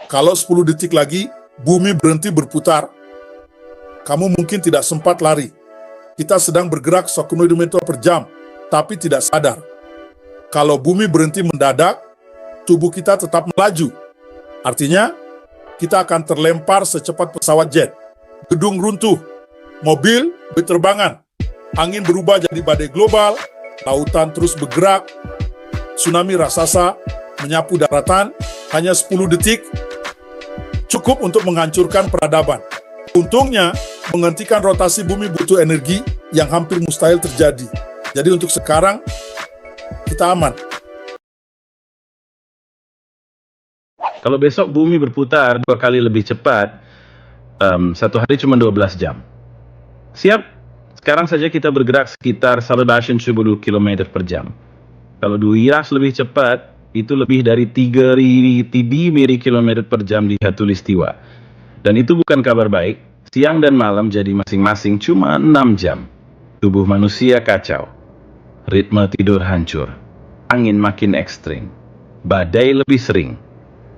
Kalau 10 detik lagi, bumi berhenti berputar. Kamu mungkin tidak sempat lari. Kita sedang bergerak 1 km per jam, tapi tidak sadar. Kalau bumi berhenti mendadak, tubuh kita tetap melaju. Artinya, kita akan terlempar secepat pesawat jet. Gedung runtuh, mobil berterbangan, angin berubah jadi badai global, lautan terus bergerak, tsunami raksasa menyapu daratan, hanya 10 detik cukup untuk menghancurkan peradaban. Untungnya, menghentikan rotasi bumi butuh energi yang hampir mustahil terjadi. Jadi untuk sekarang, kita aman. Kalau besok bumi berputar 2 kali lebih cepat, satu hari cuma 12 jam. Siap? Sekarang saja kita bergerak sekitar 170 km per jam. Kalau 2 lebih cepat, itu lebih dari 3.000 km per jam di Khatulistiwa. Dan itu bukan kabar baik. Siang dan malam jadi masing-masing cuma 6 jam. Tubuh manusia kacau. Ritme tidur hancur. Angin makin ekstrim. Badai lebih sering.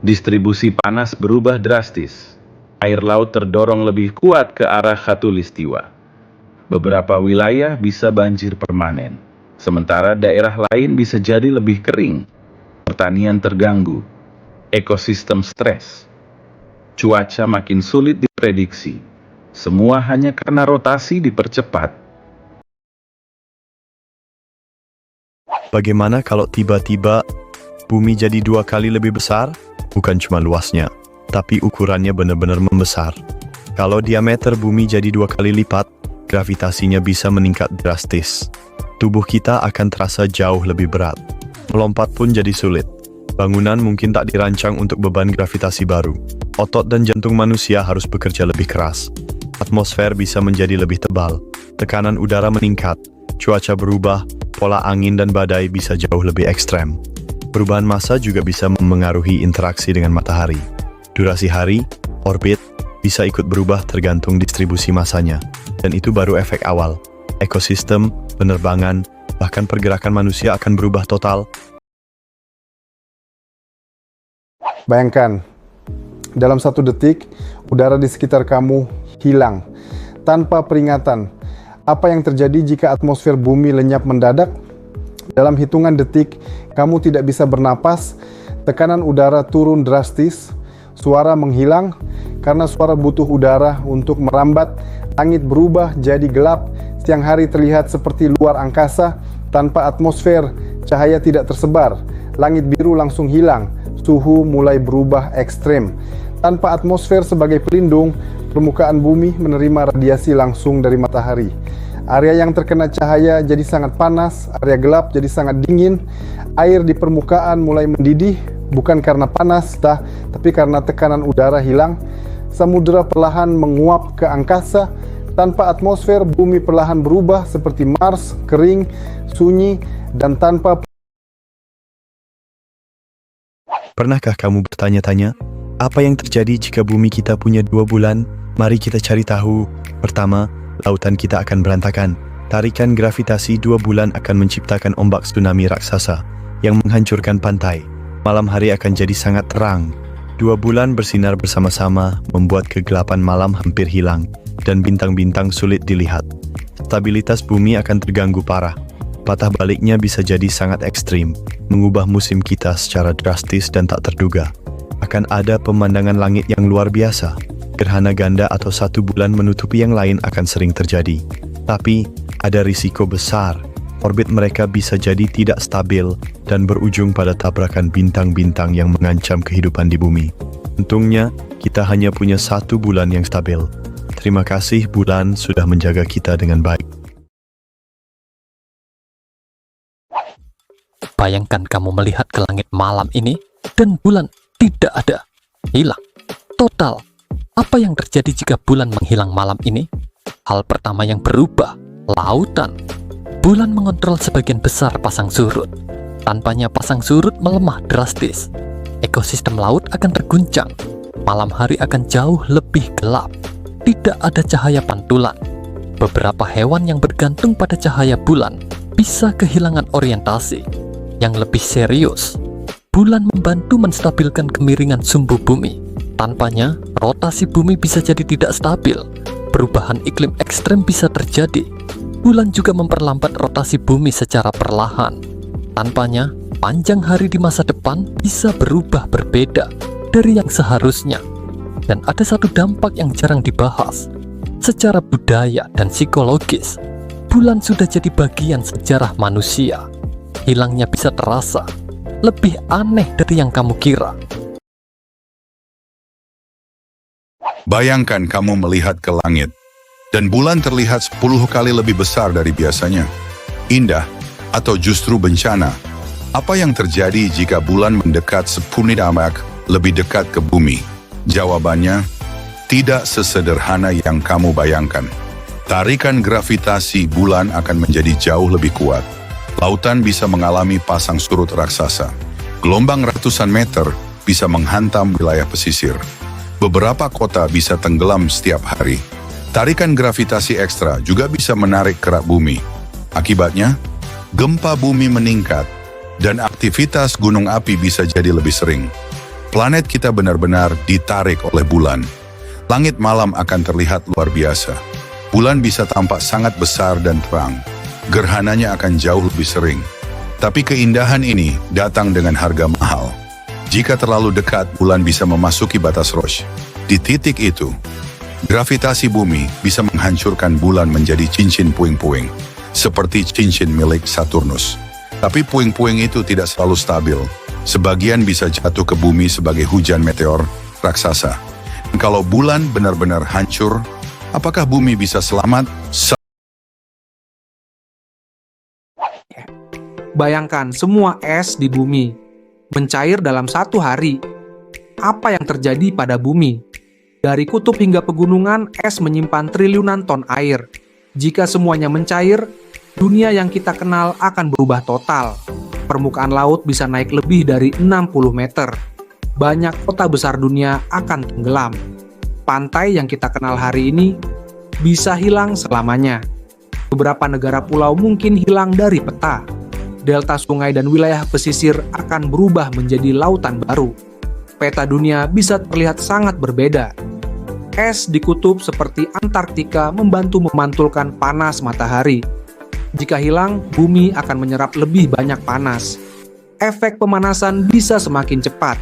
Distribusi panas berubah drastis. Air laut terdorong lebih kuat ke arah Khatulistiwa. Beberapa wilayah bisa banjir permanen. Sementara daerah lain bisa jadi lebih kering. Pertanian terganggu. Ekosistem stres. Cuaca makin sulit diprediksi. Semua hanya karena rotasi dipercepat. Bagaimana kalau tiba-tiba bumi jadi 2 kali lebih besar? Bukan cuma luasnya, tapi ukurannya benar-benar membesar. Kalau diameter bumi jadi 2 kali lipat, gravitasinya bisa meningkat drastis. Tubuh kita akan terasa jauh lebih berat. Melompat pun jadi sulit. Bangunan mungkin tak dirancang untuk beban gravitasi baru. Otot dan jantung manusia harus bekerja lebih keras. Atmosfer bisa menjadi lebih tebal. Tekanan udara meningkat. Cuaca berubah. Pola angin dan badai bisa jauh lebih ekstrem. Perubahan massa juga bisa memengaruhi interaksi dengan matahari. Durasi hari, orbit, bisa ikut berubah tergantung distribusi massanya. Dan itu baru efek awal. Ekosistem, penerbangan, bahkan pergerakan manusia akan berubah total. Bayangkan, dalam 1 detik, udara di sekitar kamu hilang, tanpa peringatan. Apa yang terjadi jika atmosfer bumi lenyap mendadak? Dalam hitungan detik, kamu tidak bisa bernapas, tekanan udara turun drastis, suara menghilang, karena suara butuh udara untuk merambat, langit berubah jadi gelap, siang hari terlihat seperti luar angkasa, tanpa atmosfer, cahaya tidak tersebar, langit biru langsung hilang, suhu mulai berubah ekstrem. Tanpa atmosfer sebagai pelindung, permukaan bumi menerima radiasi langsung dari matahari. Area yang terkena cahaya jadi sangat panas, area gelap jadi sangat dingin, air di permukaan mulai mendidih, bukan karena panas, tapi karena tekanan udara hilang. Samudera perlahan menguap ke angkasa. Tanpa atmosfer, bumi perlahan berubah seperti Mars, kering, sunyi, dan tanpa. Pernahkah kamu bertanya-tanya, apa yang terjadi jika bumi kita punya 2 bulan? Mari kita cari tahu. Pertama, lautan kita akan berantakan. Tarikan gravitasi 2 bulan akan menciptakan ombak tsunami raksasa yang menghancurkan pantai. Malam hari akan jadi sangat terang. 2 bulan bersinar bersama-sama membuat kegelapan malam hampir hilang dan bintang-bintang sulit dilihat. Stabilitas bumi akan terganggu parah. Patah baliknya bisa jadi sangat ekstrim, mengubah musim kita secara drastis dan tak terduga. Akan ada pemandangan langit yang luar biasa. Gerhana ganda atau 1 bulan menutupi yang lain akan sering terjadi. Tapi, ada risiko besar. Orbit mereka bisa jadi tidak stabil dan berujung pada tabrakan bintang-bintang yang mengancam kehidupan di bumi. Untungnya, kita hanya punya 1 bulan yang stabil. Terima kasih bulan sudah menjaga kita dengan baik. Bayangkan kamu melihat ke langit malam ini dan bulan tidak ada, hilang, total. Apa yang terjadi jika bulan menghilang malam ini? Hal pertama yang berubah, lautan. Bulan mengontrol sebagian besar pasang surut. Tanpanya pasang surut melemah drastis. Ekosistem laut akan terguncang. Malam hari akan jauh lebih gelap. Tidak ada cahaya pantulan. Beberapa hewan yang bergantung pada cahaya bulan bisa kehilangan orientasi. Yang lebih serius, bulan membantu menstabilkan kemiringan sumbu bumi. Tanpanya, rotasi bumi bisa jadi tidak stabil. Perubahan iklim ekstrem bisa terjadi. Bulan juga memperlambat rotasi bumi secara perlahan. Tanpanya, panjang hari di masa depan bisa berubah berbeda dari yang seharusnya. Dan ada satu dampak yang jarang dibahas. Secara budaya dan psikologis, bulan sudah jadi bagian sejarah manusia. Hilangnya bisa terasa lebih aneh dari yang kamu kira. Bayangkan kamu melihat ke langit, dan bulan terlihat 10 kali lebih besar dari biasanya. Indah, atau justru bencana? Apa yang terjadi jika bulan mendekat 10 damak lebih dekat ke bumi? Jawabannya, tidak sesederhana yang kamu bayangkan. Tarikan gravitasi bulan akan menjadi jauh lebih kuat. Lautan bisa mengalami pasang surut raksasa. Gelombang ratusan meter bisa menghantam wilayah pesisir. Beberapa kota bisa tenggelam setiap hari. Tarikan gravitasi ekstra juga bisa menarik kerak bumi. Akibatnya, gempa bumi meningkat dan aktivitas gunung api bisa jadi lebih sering. Planet kita benar-benar ditarik oleh bulan. Langit malam akan terlihat luar biasa. Bulan bisa tampak sangat besar dan terang. Gerhananya akan jauh lebih sering. Tapi keindahan ini datang dengan harga mahal. Jika terlalu dekat, bulan bisa memasuki batas Roche. Di titik itu, gravitasi bumi bisa menghancurkan bulan menjadi cincin puing-puing, seperti cincin milik Saturnus. Tapi puing-puing itu tidak selalu stabil. Sebagian bisa jatuh ke bumi sebagai hujan meteor raksasa. Dan kalau bulan benar-benar hancur, apakah bumi bisa selamat? Bayangkan semua es di bumi mencair dalam satu hari. Apa yang terjadi pada bumi? Dari kutub hingga pegunungan, es menyimpan triliunan ton air. Jika semuanya mencair, dunia yang kita kenal akan berubah total. Permukaan laut bisa naik lebih dari 60 meter. Banyak kota besar dunia akan tenggelam. Pantai yang kita kenal hari ini bisa hilang selamanya. Beberapa negara pulau mungkin hilang dari peta. Delta sungai dan wilayah pesisir akan berubah menjadi lautan baru. Peta dunia bisa terlihat sangat berbeda. Es di kutub seperti Antartika membantu memantulkan panas matahari. Jika hilang, bumi akan menyerap lebih banyak panas. Efek pemanasan bisa semakin cepat.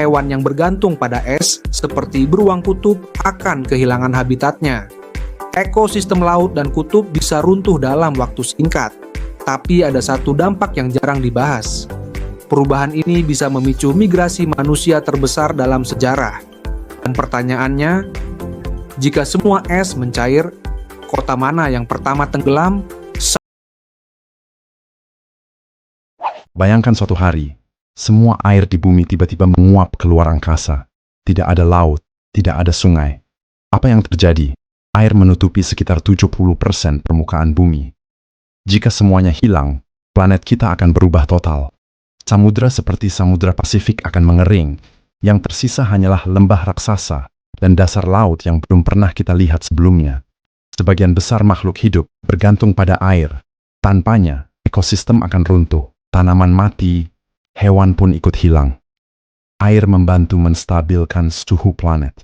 Hewan yang bergantung pada es, seperti beruang kutub, akan kehilangan habitatnya. Ekosistem laut dan kutub bisa runtuh dalam waktu singkat. Tapi ada satu dampak yang jarang dibahas. Perubahan ini bisa memicu migrasi manusia terbesar dalam sejarah. Dan pertanyaannya, jika semua es mencair, kota mana yang pertama tenggelam? Bayangkan suatu hari, semua air di bumi tiba-tiba menguap keluar angkasa. Tidak ada laut, tidak ada sungai. Apa yang terjadi? Air menutupi sekitar 70% permukaan bumi. Jika semuanya hilang, planet kita akan berubah total. Samudra seperti Samudra Pasifik akan mengering. Yang tersisa hanyalah lembah raksasa dan dasar laut yang belum pernah kita lihat sebelumnya. Sebagian besar makhluk hidup bergantung pada air. Tanpanya, ekosistem akan runtuh, tanaman mati, hewan pun ikut hilang. Air membantu menstabilkan suhu planet.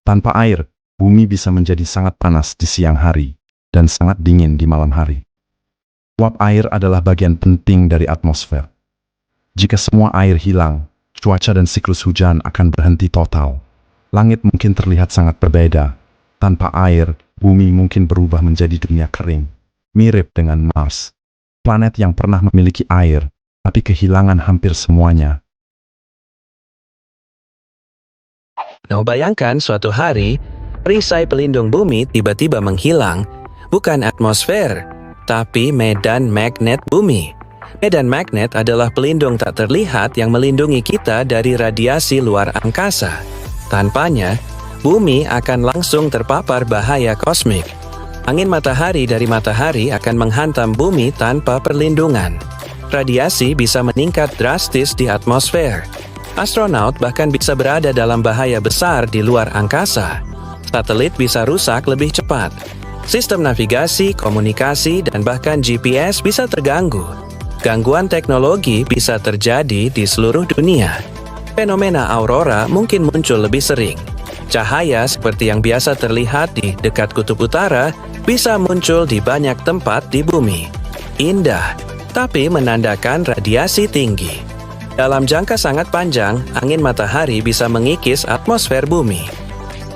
Tanpa air, bumi bisa menjadi sangat panas di siang hari dan sangat dingin di malam hari. Uap air adalah bagian penting dari atmosfer. Jika semua air hilang, cuaca dan siklus hujan akan berhenti total. Langit mungkin terlihat sangat berbeda. Tanpa air, bumi mungkin berubah menjadi dunia kering, mirip dengan Mars. Planet yang pernah memiliki air, tapi kehilangan hampir semuanya. Nah, bayangkan suatu hari, perisai pelindung bumi tiba-tiba menghilang. Bukan atmosfer, tapi medan magnet bumi. Medan magnet adalah pelindung tak terlihat yang melindungi kita dari radiasi luar angkasa. Tanpanya, bumi akan langsung terpapar bahaya kosmik. Angin matahari dari matahari akan menghantam bumi tanpa perlindungan. Radiasi bisa meningkat drastis di atmosfer. Astronaut bahkan bisa berada dalam bahaya besar di luar angkasa. Satelit bisa rusak lebih cepat. Sistem navigasi, komunikasi, dan bahkan GPS bisa terganggu. Gangguan teknologi bisa terjadi di seluruh dunia. fenomena aurora mungkin muncul lebih sering. Cahaya seperti yang biasa terlihat di dekat kutub utara bisa muncul di banyak tempat di bumi. Indah, tapi menandakan radiasi tinggi. Dalam jangka sangat panjang, angin matahari bisa mengikis atmosfer bumi.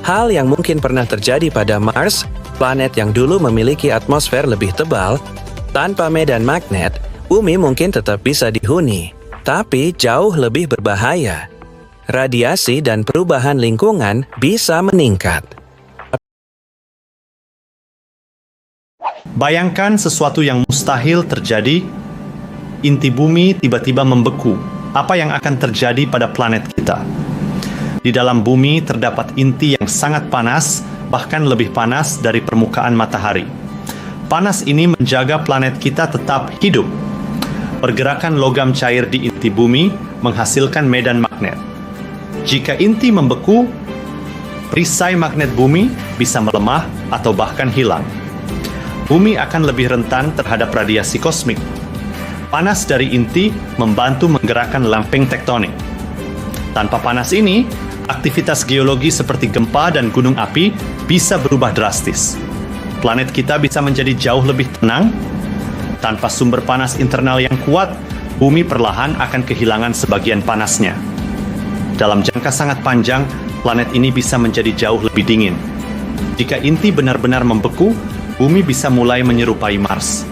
Hal yang mungkin pernah terjadi pada Mars, planet yang dulu memiliki atmosfer lebih tebal. Tanpa medan magnet, bumi mungkin tetap bisa dihuni, tapi jauh lebih berbahaya. Radiasi dan perubahan lingkungan bisa meningkat. Bayangkan sesuatu yang mustahil terjadi, inti bumi tiba-tiba membeku. Apa yang akan terjadi pada planet kita? Di dalam bumi terdapat inti yang sangat panas, bahkan lebih panas dari permukaan matahari. Panas ini menjaga planet kita tetap hidup. Pergerakan logam cair di inti bumi menghasilkan medan magnet. Jika inti membeku, perisai magnet bumi bisa melemah atau bahkan hilang. Bumi akan lebih rentan terhadap radiasi kosmik. Panas dari inti membantu menggerakkan lempeng tektonik. Tanpa panas ini, aktivitas geologi seperti gempa dan gunung api bisa berubah drastis. Planet kita bisa menjadi jauh lebih tenang. Tanpa sumber panas internal yang kuat, bumi perlahan akan kehilangan sebagian panasnya. Dalam jangka sangat panjang, planet ini bisa menjadi jauh lebih dingin. Jika inti benar-benar membeku, bumi bisa mulai menyerupai Mars.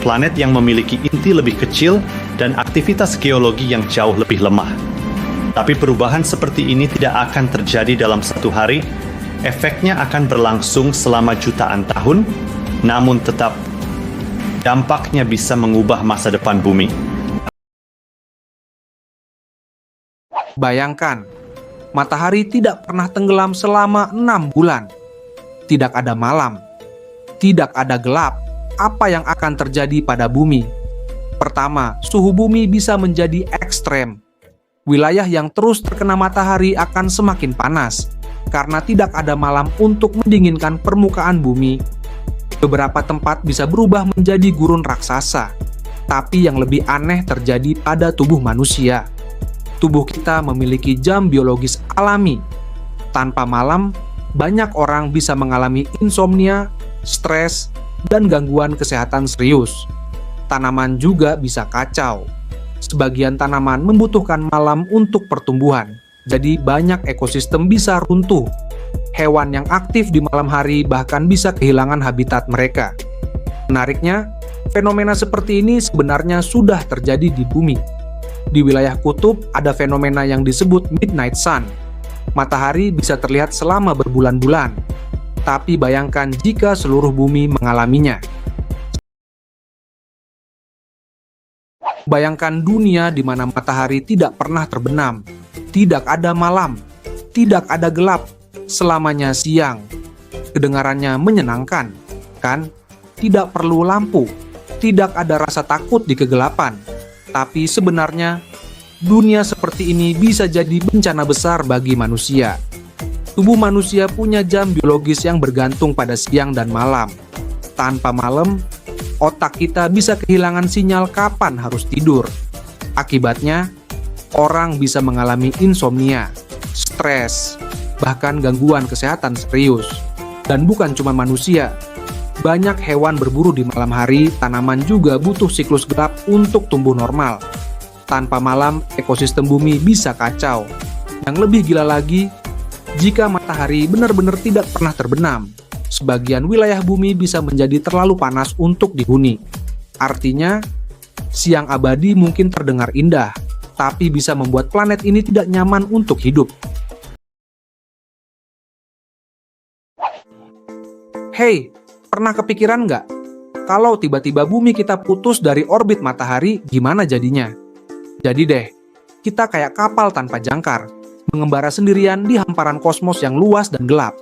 Planet yang memiliki inti lebih kecil dan aktivitas geologi yang jauh lebih lemah. Tapi perubahan seperti ini tidak akan terjadi dalam satu hari. Efeknya akan berlangsung selama jutaan tahun, namun tetap dampaknya bisa mengubah masa depan bumi. Bayangkan, matahari tidak pernah tenggelam selama 6 bulan. Tidak ada malam, tidak ada gelap. Apa yang akan terjadi pada bumi? Pertama, suhu bumi bisa menjadi ekstrem. Wilayah yang terus terkena matahari akan semakin panas, karena tidak ada malam untuk mendinginkan permukaan bumi. Beberapa tempat bisa berubah menjadi gurun raksasa. Tapi yang lebih aneh terjadi pada tubuh manusia. Tubuh kita memiliki jam biologis alami. Tanpa malam, banyak orang bisa mengalami insomnia, stres, dan gangguan kesehatan serius. Tanaman juga bisa kacau. Sebagian tanaman membutuhkan malam untuk pertumbuhan, jadi banyak ekosistem bisa runtuh. Hewan yang aktif di malam hari bahkan bisa kehilangan habitat mereka. Menariknya, fenomena seperti ini sebenarnya sudah terjadi di bumi. Di wilayah kutub ada fenomena yang disebut midnight sun. Matahari bisa terlihat selama berbulan-bulan. Tapi bayangkan jika seluruh bumi mengalaminya. Bayangkan dunia di mana matahari tidak pernah terbenam, tidak ada malam, tidak ada gelap, selamanya siang. Kedengarannya menyenangkan, kan? Tidak perlu lampu, tidak ada rasa takut di kegelapan. Tapi sebenarnya, dunia seperti ini bisa jadi bencana besar bagi manusia. Tubuh manusia punya jam biologis yang bergantung pada siang dan malam. Tanpa malam, otak kita bisa kehilangan sinyal kapan harus tidur. Akibatnya, orang bisa mengalami insomnia, stres, bahkan gangguan kesehatan serius. Dan bukan cuma manusia, banyak hewan berburu di malam hari, tanaman juga butuh siklus gelap untuk tumbuh normal. Tanpa malam, ekosistem bumi bisa kacau. Yang lebih gila lagi, jika matahari benar-benar tidak pernah terbenam, sebagian wilayah bumi bisa menjadi terlalu panas untuk dihuni. Artinya, siang abadi mungkin terdengar indah, tapi bisa membuat planet ini tidak nyaman untuk hidup. Hey, pernah kepikiran nggak? Kalau tiba-tiba bumi kita putus dari orbit matahari, gimana jadinya? Jadi deh, kita kayak kapal tanpa jangkar, mengembara sendirian di hamparan kosmos yang luas dan gelap.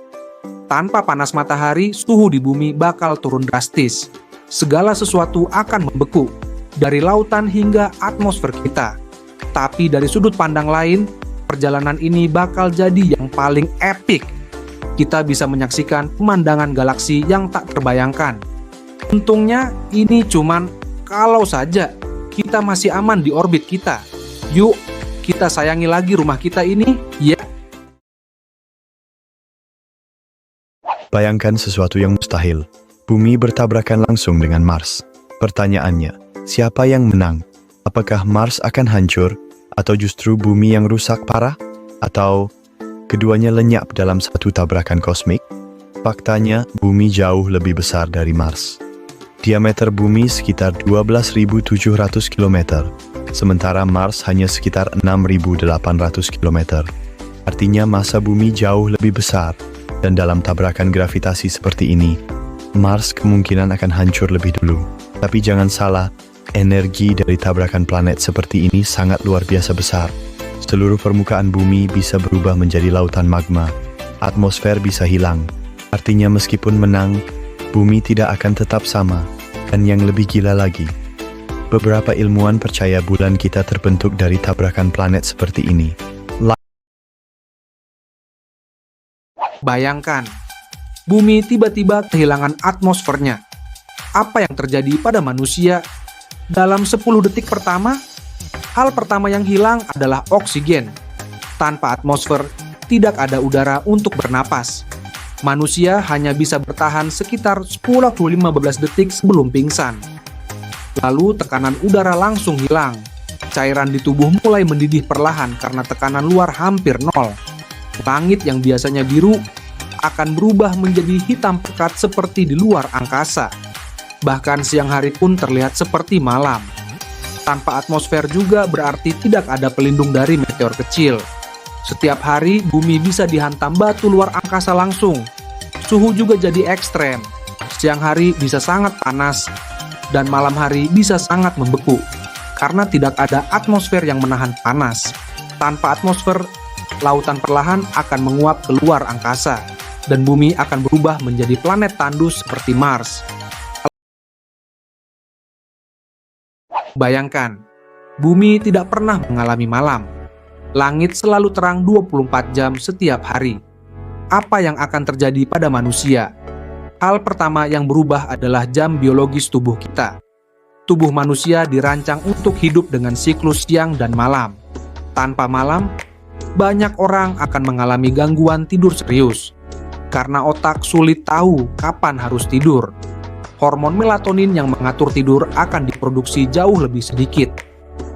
Tanpa panas matahari, suhu di bumi bakal turun drastis. Segala sesuatu akan membeku, dari lautan hingga atmosfer kita. Tapi dari sudut pandang lain, perjalanan ini bakal jadi yang paling epik. Kita bisa menyaksikan pemandangan galaksi yang tak terbayangkan. Untungnya, ini cuman kalau saja kita masih aman di orbit kita. Yuk, kita sayangi lagi rumah kita ini, ya. Bayangkan sesuatu yang mustahil. Bumi bertabrakan langsung dengan Mars. Pertanyaannya, siapa yang menang? Apakah Mars akan hancur? Atau justru bumi yang rusak parah? Atau keduanya lenyap dalam satu tabrakan kosmik? Faktanya, bumi jauh lebih besar dari Mars. Diameter bumi sekitar 12.700 km, sementara Mars hanya sekitar 6.800 km. Artinya massa bumi jauh lebih besar, dan dalam tabrakan gravitasi seperti ini, Mars kemungkinan akan hancur lebih dulu. Tapi jangan salah, energi dari tabrakan planet seperti ini sangat luar biasa besar. Seluruh permukaan bumi bisa berubah menjadi lautan magma. Atmosfer bisa hilang. Artinya meskipun menang, bumi tidak akan tetap sama. Dan yang lebih gila lagi, beberapa ilmuwan percaya bulan kita terbentuk dari tabrakan planet seperti ini. Bayangkan, bumi tiba-tiba kehilangan atmosfernya. Apa yang terjadi pada manusia? Dalam 10 detik pertama, hal pertama yang hilang adalah oksigen. Tanpa atmosfer, tidak ada udara untuk bernapas. Manusia hanya bisa bertahan sekitar 10-15 detik sebelum pingsan. Lalu tekanan udara langsung hilang. Cairan di tubuh mulai mendidih perlahan karena tekanan luar hampir nol. Langit yang biasanya biru akan berubah menjadi hitam pekat seperti di luar angkasa. Bahkan siang hari pun terlihat seperti malam. Tanpa atmosfer juga berarti tidak ada pelindung dari meteor kecil. Setiap hari bumi bisa dihantam batu luar angkasa langsung. Suhu juga jadi ekstrem. Siang hari bisa sangat panas dan malam hari bisa sangat membeku karena tidak ada atmosfer yang menahan panas. Tanpa atmosfer, lautan perlahan akan menguap keluar angkasa dan bumi akan berubah menjadi planet tandus seperti Mars. Bayangkan, bumi tidak pernah mengalami malam. Langit selalu terang 24 jam setiap hari. Apa yang akan terjadi pada manusia? Hal pertama yang berubah adalah jam biologis tubuh kita. Tubuh manusia dirancang untuk hidup dengan siklus siang dan malam. Tanpa malam, banyak orang akan mengalami gangguan tidur serius karena otak sulit tahu kapan harus tidur. Hormon melatonin yang mengatur tidur akan diproduksi jauh lebih sedikit.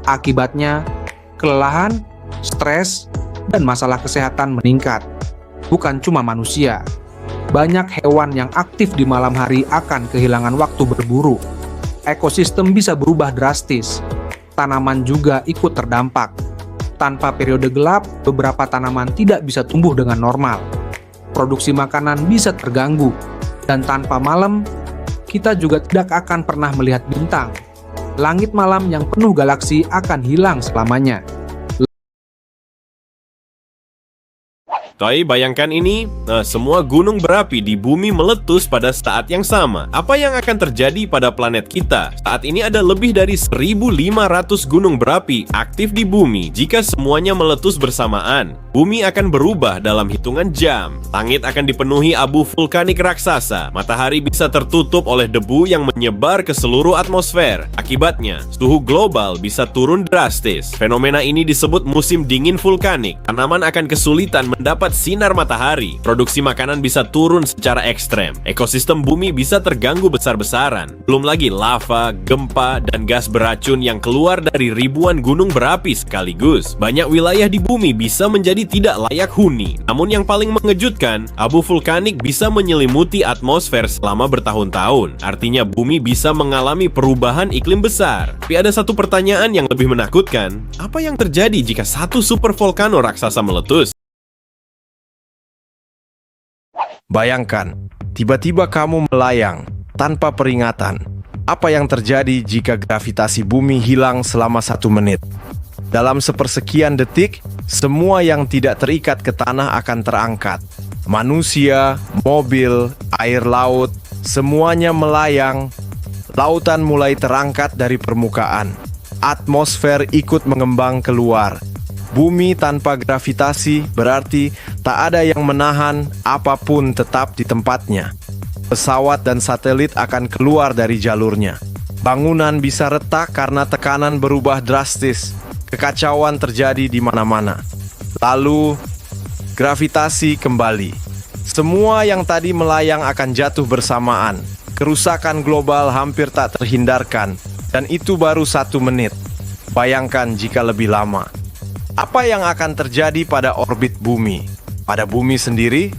Akibatnya, kelelahan, stres, dan masalah kesehatan meningkat. Bukan cuma manusia, banyak hewan yang aktif di malam hari akan kehilangan waktu berburu. Ekosistem bisa berubah drastis. Tanaman juga ikut terdampak. Tanpa periode gelap, beberapa tanaman tidak bisa tumbuh dengan normal. Produksi makanan bisa terganggu. Dan tanpa malam, kita juga tidak akan pernah melihat bintang. Langit malam yang penuh galaksi akan hilang selamanya. Toy, bayangkan ini, semua gunung berapi di bumi meletus pada saat yang sama. Apa yang akan terjadi pada planet kita? Saat ini ada lebih dari 1.500 gunung berapi aktif di bumi. Jika semuanya meletus bersamaan, bumi akan berubah dalam hitungan jam. Langit akan dipenuhi abu vulkanik raksasa. Matahari bisa tertutup oleh debu yang menyebar ke seluruh atmosfer. Akibatnya, suhu global bisa turun drastis. Fenomena ini disebut musim dingin vulkanik. Tanaman akan kesulitan mendapat sinar matahari. Produksi makanan bisa turun secara ekstrem. Ekosistem bumi bisa terganggu besar-besaran. Belum lagi lava, gempa, dan gas beracun yang keluar dari ribuan gunung berapi sekaligus. Banyak wilayah di bumi bisa menjadi tidak layak huni. Namun yang paling mengejutkan, abu vulkanik bisa menyelimuti atmosfer selama bertahun-tahun. Artinya bumi bisa mengalami perubahan iklim besar. Tapi ada satu pertanyaan yang lebih menakutkan. Apa yang terjadi jika satu super volcano raksasa meletus? Bayangkan, tiba-tiba kamu melayang tanpa peringatan. Apa yang terjadi jika gravitasi bumi hilang selama 1 menit? Dalam sepersekian detik, semua yang tidak terikat ke tanah akan terangkat. Manusia, mobil, air laut, semuanya melayang. Lautan mulai terangkat dari permukaan. Atmosfer ikut mengembang keluar. Bumi tanpa gravitasi berarti tak ada yang menahan, apapun tetap di tempatnya. Pesawat dan satelit akan keluar dari jalurnya. Bangunan bisa retak karena tekanan berubah drastis. Kekacauan terjadi di mana-mana. Lalu, gravitasi kembali. Semua yang tadi melayang akan jatuh bersamaan. Kerusakan global hampir tak terhindarkan. Dan itu baru 1 menit. Bayangkan jika lebih lama. Apa yang akan terjadi pada orbit bumi? Pada bumi sendiri,